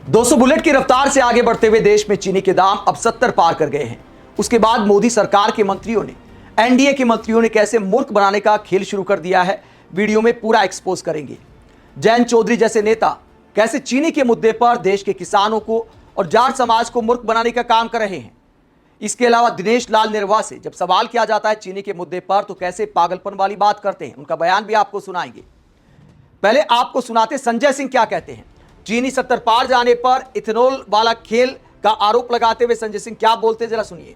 200 bullet की रफ्तार से आगे बढ़ते हुए देश में चीनी के दाम अब 70 पार कर गए हैं। उसके बाद मोदी सरकार के मंत्रियों ने, एनडीए के मंत्रियों ने कैसे मूर्ख बनाने का खेल शुरू कर दिया है, वीडियो में पूरा एक्सपोज करेंगे। जयंत चौधरी जैसे नेता कैसे चीनी के मुद्दे पर देश के किसानों को और जाट समाज को मूर्ख बनाने का काम कर रहे हैं। इसके अलावा दिनेश लाल निरवा से जब सवाल किया जाता है चीनी के मुद्दे पर तो कैसे पागलपन वाली बात करते हैं, उनका बयान भी आपको सुनाएंगे। पहले आपको सुनाते संजय सिंह क्या कहते हैं। चीनी 70 पार जाने पर इथेनॉल वाला खेल का आरोप लगाते हुए संजय सिंह क्या बोलते हैं, जरा सुनिए।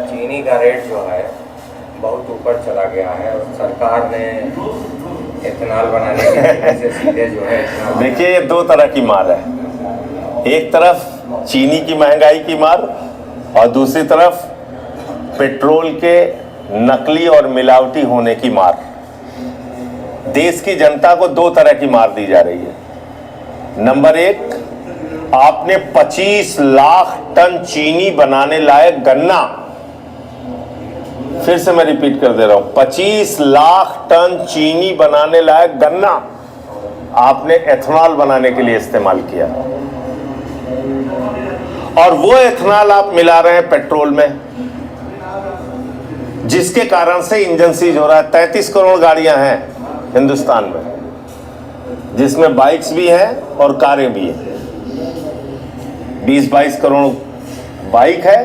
चीनी का रेट जो है बहुत ऊपर चला गया है और सरकार ने इथेनॉल बनाने के लिए से सीधे जो है देखिए, ये दो तरह की मार है। एक तरफ चीनी की महंगाई की मार और दूसरी तरफ पेट्रोल के नकली और मिलावटी होने की मार। देश की जनता को दो तरह की मार दी जा रही है। नंबर एक, आपने 25 लाख टन चीनी बनाने लायक गन्ना, फिर से मैं रिपीट कर दे रहा हूं, 25 लाख टन चीनी बनाने लायक गन्ना आपने एथेनॉल बनाने के लिए इस्तेमाल किया और वो एथेनॉल आप मिला रहे हैं पेट्रोल में, जिसके कारण से इंजन सीज हो रहा है। 33 करोड़ गाड़ियां हैं हिंदुस्तान में, जिसमें बाइक्स भी हैं और कारें भी हैं। 20-22 करोड़ बाइक है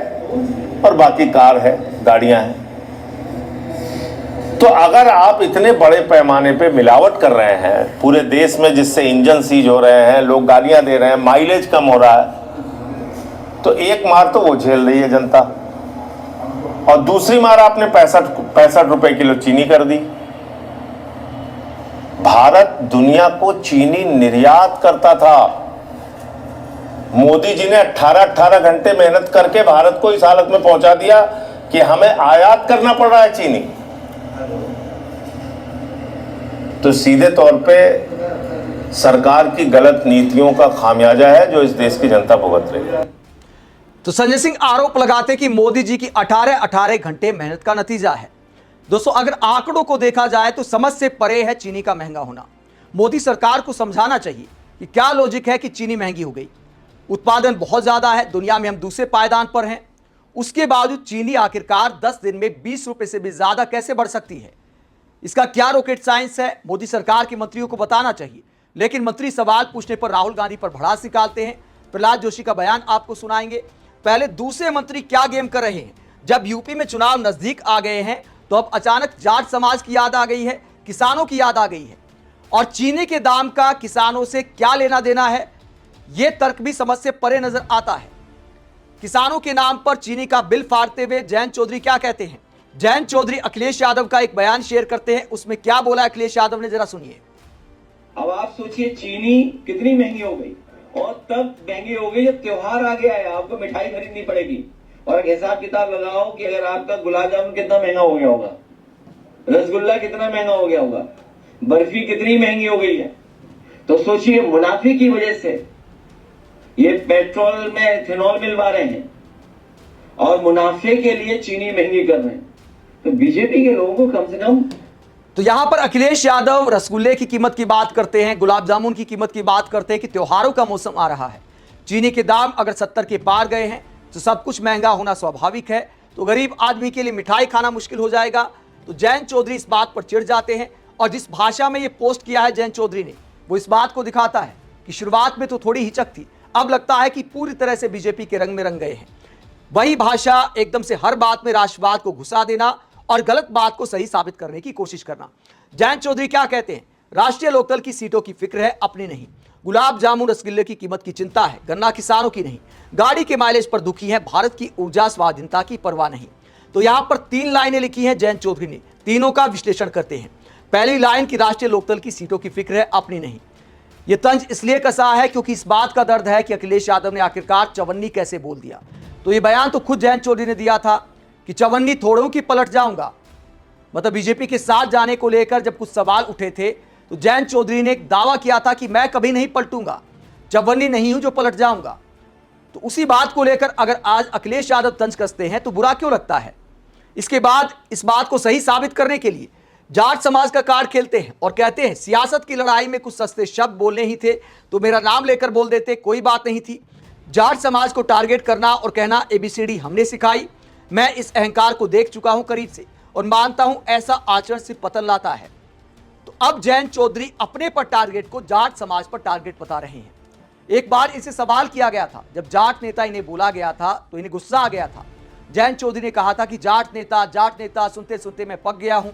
और बाकी कार है, गाड़ियां हैं। तो अगर आप इतने बड़े पैमाने पे मिलावट कर रहे हैं पूरे देश में, जिससे इंजन सीज हो रहे हैं, लोग गालियां दे रहे हैं, माइलेज कम हो रहा है, तो एक मार तो वो झेल रही है जनता और दूसरी मार आपने 65 रुपए किलो चीनी कर दी। भारत दुनिया को चीनी निर्यात करता था। मोदी जी ने 18 घंटे मेहनत करके भारत को इस हालत में पहुंचा दिया कि हमें आयात करना पड़ रहा है चीनी। तो सीधे तौर पे सरकार की गलत नीतियों का खामियाजा है जो इस देश की जनता भुगत रही है। तो संजय सिंह आरोप लगाते कि मोदी जी की 18 घंटे मेहनत का नतीजा है। दोस्तों, अगर आंकड़ों को देखा जाए तो समझ से परे है चीनी का महंगा होना। मोदी सरकार को समझाना चाहिए कि क्या लॉजिक है कि चीनी महंगी हो गई। उत्पादन बहुत ज्यादा है, दुनिया में हम दूसरे पायदान पर हैं, उसके बावजूद चीनी आखिरकार 10 दिन में 20 रुपए से भी ज्यादा कैसे बढ़ सकती है। इसका क्या रॉकेट साइंस है, मोदी सरकार के मंत्रियों को बताना चाहिए। लेकिन मंत्री सवाल पूछने पर राहुल गांधी पर भड़ास निकालते हैं। प्रहलाद जोशी का बयान आपको सुनाएंगे। पहले दूसरे मंत्री क्या गेम कर रहे हैं। जब यूपी में चुनाव नजदीक आ गए हैं तो अब अचानक जाट समाज की याद आ गई है, किसानों की याद आ गई है और चीनी के दाम का किसानों से क्या लेना देना है, यह तर्क भी समझ से परे नजर आता है। किसानों के नाम पर चीनी का बिल फाड़ते हुए जयंत चौधरी क्या कहते हैं। जयंत चौधरी अखिलेश यादव का एक बयान शेयर करते हैं, उसमें क्या बोला अखिलेश यादव ने, जरा सुनिए। अब आप सोचिए चीनी कितनी महंगी हो गई और तब महंगी हो गई जब त्योहार आ गया है, आपको मिठाई खरीदनी पड़ेगी। और एक हिसाब किताब लगाओ कि अगर आपका गुलाब जामुन कितना महंगा हो गया होगा, रसगुल्ला कितना महंगा हो गया होगा, बर्फी कितनी महंगी हो गई है। तो सोचिए मुनाफे की वजह से ये पेट्रोल में इथेनॉल मिलवा रहे हैं और मुनाफे के लिए चीनी महंगी कर रहे हैं। तो बीजेपी के लोगों को कम से कम। तो यहां पर अखिलेश यादव रसगुल्ले की कीमत की बात करते हैं, गुलाब जामुन की कीमत की बात करते हैं कि त्योहारों का मौसम आ रहा है, चीनी के दाम अगर 70 के पार गए हैं तो सब कुछ महंगा होना स्वाभाविक है। तो गरीब आदमी के लिए मिठाई खाना मुश्किल हो जाएगा। तो जयंत चौधरी इस बात पर चिढ़ जाते हैं और जिस भाषा में ये पोस्ट किया है जयंत चौधरी ने, वो इस बात को दिखाता है कि शुरुआत में तो थोड़ी हिचक थी, अब लगता है कि पूरी तरह से बीजेपी के रंग में रंग गए हैं। वही भाषा, एकदम से हर बात में राष्ट्रवाद को घुसा देना और गलत बात को सही साबित करने की कोशिश करना। जयंत चौधरी क्या कहते हैं, राष्ट्रीय लोकदल की सीटों की फिक्र है, अपनी नहीं। गुलाब जामुन रसगुल्ले की कीमत की चिंता है, गन्ना किसानों की नहीं। गाड़ी के माइलेज पर दुखी है, भारत की ऊर्जा स्वाधीनता की परवाह नहीं। तो यहां पर 3 लाइनें लिखी हैं जयंत चौधरी ने, तीनों का विश्लेषण करते हैं। पहली लाइन की राष्ट्रीय लोकदल की सीटों की फिक्र है, अपनी नहीं। यह तंज इसलिए कसा है क्योंकि इस बात का दर्द है कि अखिलेश यादव ने आखिरकार चवन्नी कैसे बोल दिया। तो यह बयान तो खुद जयंत चौधरी ने दिया था कि चवन्नी थोड़ों की पलट जाऊंगा। मतलब बीजेपी के साथ जाने को लेकर जब कुछ सवाल उठे थे तो जयंत चौधरी ने एक दावा किया था कि मैं कभी नहीं पलटूंगा, चवन्नी नहीं हूं जो पलट जाऊंगा। तो उसी बात को लेकर अगर आज अखिलेश यादव तंज कसते हैं तो बुरा क्यों लगता है। इसके बाद इस बात को सही साबित करने के लिए जाट समाज का कार्ड खेलते हैं और कहते हैं सियासत की लड़ाई में कुछ सस्ते शब्द बोलने ही थे तो मेरा नाम लेकर बोल देते, कोई बात नहीं थी। जाट समाज को टारगेट करना और कहना ABCD हमने सिखाई। मैं इस अहंकार को देख चुका हूं करीब से और मानता हूं ऐसा आचरण सिर्फ पतन लाता है। तो अब जयंत चौधरी अपने पर टारगेट को जाट समाज पर टारगेट बता रहे हैं। एक बार इनसे सवाल किया गया था, जब जाट नेता इन्हें बोला गया था तो इन्हें गुस्सा आ गया था। जयंत चौधरी ने कहा था कि जाट नेता सुनते सुनते मैं पक गया हूं,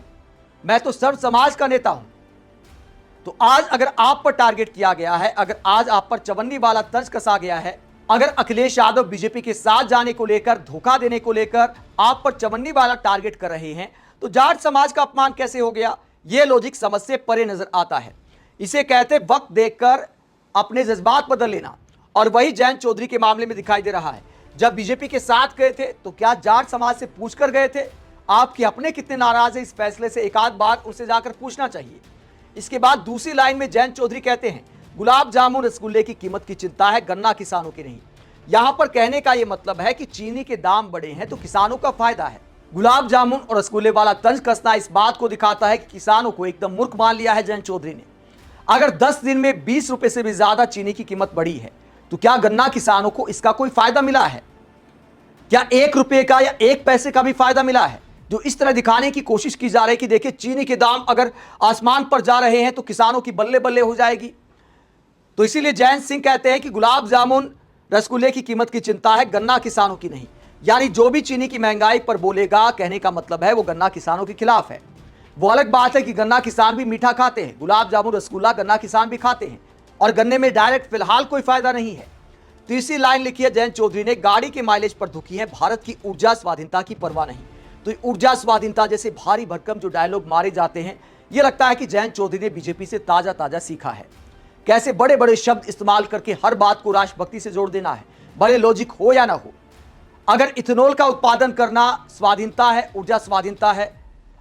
मैं तो सर्व समाज का नेता हूं। तो आज अगर आप पर टारगेट किया गया है, अगर आज आप पर चवन्नी वाला तंज कसा गया है, अगर अखिलेश यादव बीजेपी के साथ जाने को लेकर, धोखा देने को लेकर आप पर चवन्नी वाला टारगेट कर रहे हैं, तो जाट समाज का अपमान कैसे हो गया? यह लॉजिक समझ से परे नजर आता है। इसे कहते वक्त देखकर अपने जज्बात बदल लेना, और वही जयंत चौधरी के मामले में दिखाई दे रहा है। जब बीजेपी के साथ गए थे तो क्या जाट समाज से पूछकर गए थे आपके अपने कितने नाराज है इस फैसले से? एक आध बार उनसे जाकर पूछना चाहिए। इसके बाद दूसरी लाइन में जयंत चौधरी कहते हैं गुलाब जामुन रसगुल्ले की कीमत की चिंता है, गन्ना किसानों की नहीं। यहां पर कहने का यह मतलब है कि चीनी के दाम बढ़े हैं तो किसानों का फायदा है। गुलाब जामुन और रसगुल्ले वाला तंज कसना इस बात को दिखाता है कि किसानों को एकदम मूर्ख मान लिया है जयंत चौधरी ने। अगर 10 दिन में 20 रुपए से भी ज्यादा चीनी की कीमत बढ़ी है तो क्या गन्ना किसानों को इसका कोई फायदा मिला है? क्या 1 रुपए का या 1 पैसे का भी फायदा मिला है? जो इस तरह दिखाने की कोशिश की जा रही है कि देखिए चीनी के दाम अगर आसमान पर जा रहे हैं तो किसानों की बल्ले बल्ले हो जाएगी। तो इसीलिए जयंत सिंह कहते हैं कि गुलाब जामुन रसगुल्ले की कीमत की चिंता है, गन्ना किसानों की नहीं। यानी जो भी चीनी की महंगाई पर बोलेगा, कहने का मतलब है वो गन्ना किसानों के खिलाफ है। वो अलग बात है कि गन्ना किसान भी मीठा खाते हैं, गुलाब जामुन रसगुल्ला गन्ना किसान भी खाते हैं, और गन्ने में डायरेक्ट फिलहाल कोई फायदा नहीं है। तीसरी लाइन लिखी है जयंत चौधरी ने, गाड़ी के माइलेज पर दुखी है, भारत की ऊर्जा स्वाधीनता की परवाह नहीं। तो ऊर्जा स्वाधीनता जैसे भारी भरकम जो डायलॉग मारे जाते हैं, ये लगता है कि जयंत चौधरी ने बीजेपी से ताजा ताजा सीखा है। कैसे बड़े बड़े शब्द इस्तेमाल करके हर बात को राष्ट्रभक्ति से जोड़ देना है, भले लॉजिक हो या ना हो। अगर इथेनॉल का उत्पादन करना स्वाधीनता है, ऊर्जा स्वाधीनता है,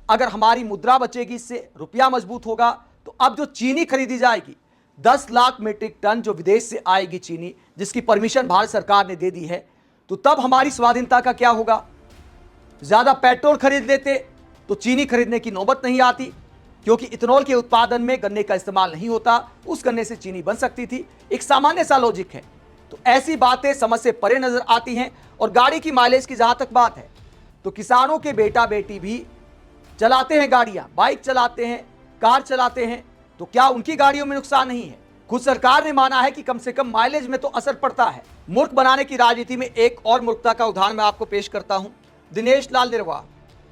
अगर हमारी मुद्रा बचेगी, इससे रुपया मजबूत होगा, तो अब जो चीनी खरीदी जाएगी 10 लाख मीट्रिक टन जो विदेश से आएगी चीनी, जिसकी परमिशन भारत सरकार ने दे दी है, तो तब हमारी स्वाधीनता का क्या होगा? ज्यादा पेट्रोल खरीद लेते तो चीनी खरीदने की नौबत नहीं आती, क्योंकि इथेनॉल के उत्पादन में गन्ने का इस्तेमाल नहीं होता, उस गन्ने से चीनी बन सकती थी। एक सामान्य सा लॉजिक है। तो ऐसी बातें समझ से परे नजर आती हैं। और गाड़ी की माइलेज की जहां तक बात है, तो किसानों के बेटा बेटी भी चलाते हैं गाड़ियां, बाइक चलाते हैं, कार चलाते हैं, तो क्या उनकी गाड़ियों में नुकसान नहीं है? खुद सरकार ने माना है कि कम से कम माइलेज में तो असर पड़ता है। मूर्ख बनाने की राजनीति में एक और मूर्खता का उदाहरण मैं आपको पेश करता हूं। दिनेश लाल निर्वाह,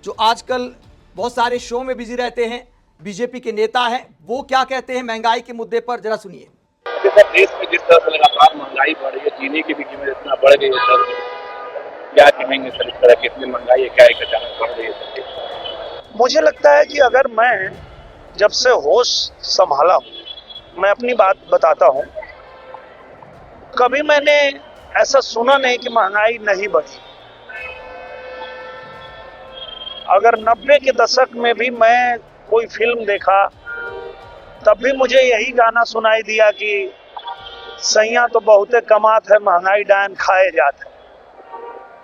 जो आजकल बहुत सारे शो में बिजी रहते हैं, बीजेपी के नेता हैं, वो क्या कहते हैं महंगाई के मुद्दे पर, जरा सुनिए। देश में जिस तरह से लगातार महंगाई बढ़ रही है, चीनी की भी कीमत इतना बढ़ गई है सर, क्या कहेंगे सर? इस तरह की इतनी महंगाई है, क्या एक अचानक बढ़ रही है सर? मुझे लगता है कि अगर मैं जब से होश संभाला हूं, मैं अपनी बात बताता हूं, कभी मैंने ऐसा सुना नहीं कि महंगाई नहीं बढ़ी। अगर 90 के दशक में भी मैं कोई फिल्म देखा, तब भी मुझे यही गाना सुनाई दिया कि सैया तो बहुते कमात है, महंगाई डायन खाए जात है।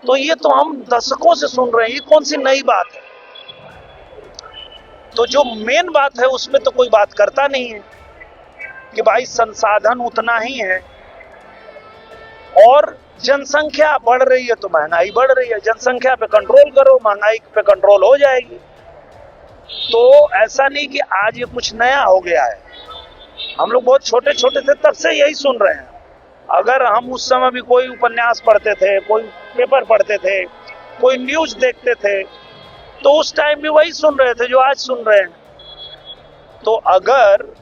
तो ये तो हम दशकों से सुन रहे हैं, ये कौन सी नई बात है? तो जो मेन बात है उसमें तो कोई बात करता नहीं है कि भाई संसाधन उतना ही है और जनसंख्या बढ़ रही है तो महंगाई बढ़ रही है। जनसंख्या पे कंट्रोल करो, महंगाई पे कंट्रोल हो जाएगी। तो ऐसा नहीं कि आज ये कुछ नया हो गया है। हम लोग बहुत छोटे छोटे थे तब से यही सुन रहे हैं। अगर हम उस समय भी कोई उपन्यास पढ़ते थे, कोई पेपर पढ़ते थे, कोई न्यूज देखते थे, तो उस टाइम भी वही सुन रहे थे जो आज सुन रहे हैं। तो अगर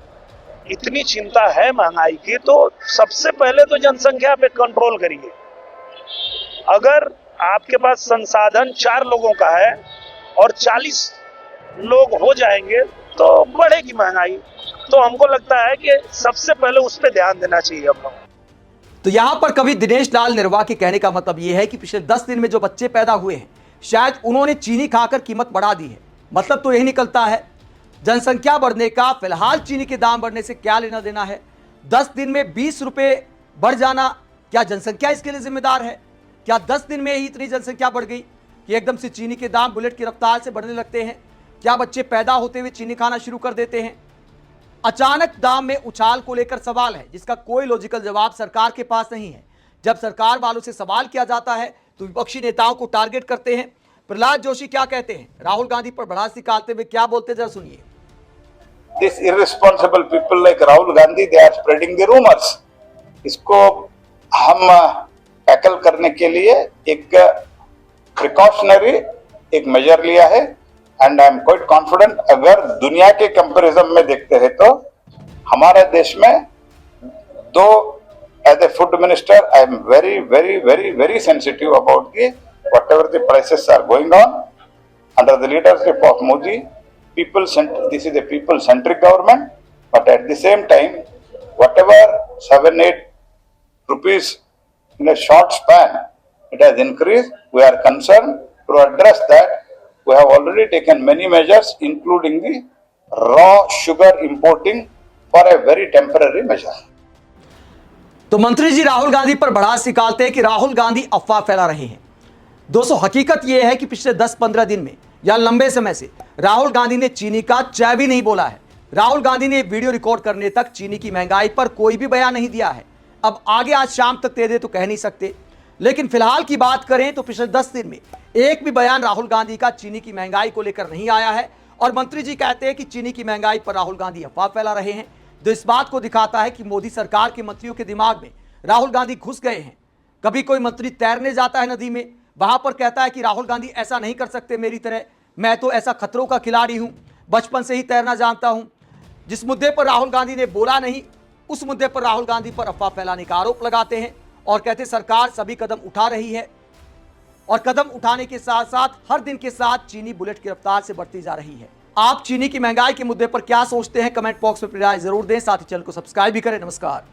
इतनी चिंता है महंगाई की, तो सबसे पहले तो जनसंख्या पे कंट्रोल करिए। अगर आपके पास संसाधन 4 लोगों का है और 40 लोग हो जाएंगे तो बढ़ेगी महंगाई। तो हमको लगता है कि सबसे पहले उस पर ध्यान देना चाहिए हम लोग। तो यहां पर कवि दिनेश लाल निर्वाह के कहने का मतलब यह है कि पिछले 10 दिन में जो बच्चे पैदा हुए हैं, शायद उन्होंने चीनी खाकर कीमत बढ़ा दी है। मतलब तो यही निकलता है, जनसंख्या बढ़ने का फिलहाल चीनी के दाम बढ़ने से क्या लेना देना है? 10 दिन में 20 रुपए बढ़ जाना, क्या जनसंख्या इसके लिए जिम्मेदार है? क्या 10 दिन में ही इतनी जनसंख्या बढ़ गई कि एकदम से चीनी के दाम बुलेट की रफ्तार से बढ़ने लगते हैं? क्या बच्चे पैदा होते हुए चीनी खाना शुरू कर देते हैं? अचानक दाम में उछाल को लेकर सवाल है जिसका कोई लॉजिकल जवाब सरकार के पास नहीं है। जब सरकार वालों से सवाल किया जाता है तो विपक्षी नेताओं को टारगेट करते हैं। प्रहलाद जोशी क्या कहते हैं, राहुल गांधी पर भड़ास निकालते हुए क्या बोलते, जरा सुनिए। This irresponsible people like Rahul Gandhi, they are spreading the rumors. इसको हम टैकल करने के लिए एक प्रिकॉशनरी एक मेजर लिया है and I am quite confident. अगर दुनिया के कंपैरिजन में देखते हैं तो हमारे देश में दो as a food minister I am very very very very sensitive about the whatever the prices are going on under the leadership of Modi. This is a people-centric government, but at the same time, whatever 7-8 rupees in a short span, it has increased. We are concerned to address that. We have already taken many measures, including the raw sugar importing for a very temporary measure. तो मंत्री जी राहुल गांधी पर भड़ास निकालते हैं कि राहुल गांधी अफवाह फैला रहे हैं। दोस्तों, हकीकत यह है कि पिछले 10-15 दिन में या लंबे समय से राहुल गांधी ने चीनी का चाय भी नहीं बोला है। राहुल गांधी ने वीडियो रिकॉर्ड करने तक चीनी की महंगाई पर कोई भी बयान नहीं दिया है। अब आगे आज शाम तक दे दे तो कह नहीं सकते, लेकिन फिलहाल की बात करें तो पिछले 10 दिन में एक भी बयान राहुल गांधी का चीनी की महंगाई को लेकर नहीं आया है। और मंत्री जी कहते हैं कि चीनी की महंगाई पर राहुल गांधी अफवाह फैला रहे हैं, जो इस बात को दिखाता है कि मोदी सरकार के मंत्रियों के दिमाग में राहुल गांधी घुस गए हैं। कभी कोई मंत्री तैरने जाता है नदी में, वहां पर कहता है कि राहुल गांधी ऐसा नहीं कर सकते मेरी तरह, मैं तो ऐसा खतरों का खिलाड़ी हूं, बचपन से ही तैरना जानता हूं। जिस मुद्दे पर राहुल गांधी ने बोला नहीं, उस मुद्दे पर राहुल गांधी पर अफवाह फैलाने का आरोप लगाते हैं और कहते सरकार सभी कदम उठा रही है और कदम उठाने के साथ साथ हर दिन के साथ चीनी बुलेट की रफ्तार से बढ़ती जा रही है। आप चीनी की महंगाई के मुद्दे पर क्या सोचते हैं, कमेंट बॉक्स में अपनी राय जरूर दें। साथ ही चैनल को सब्सक्राइब भी करें। नमस्कार।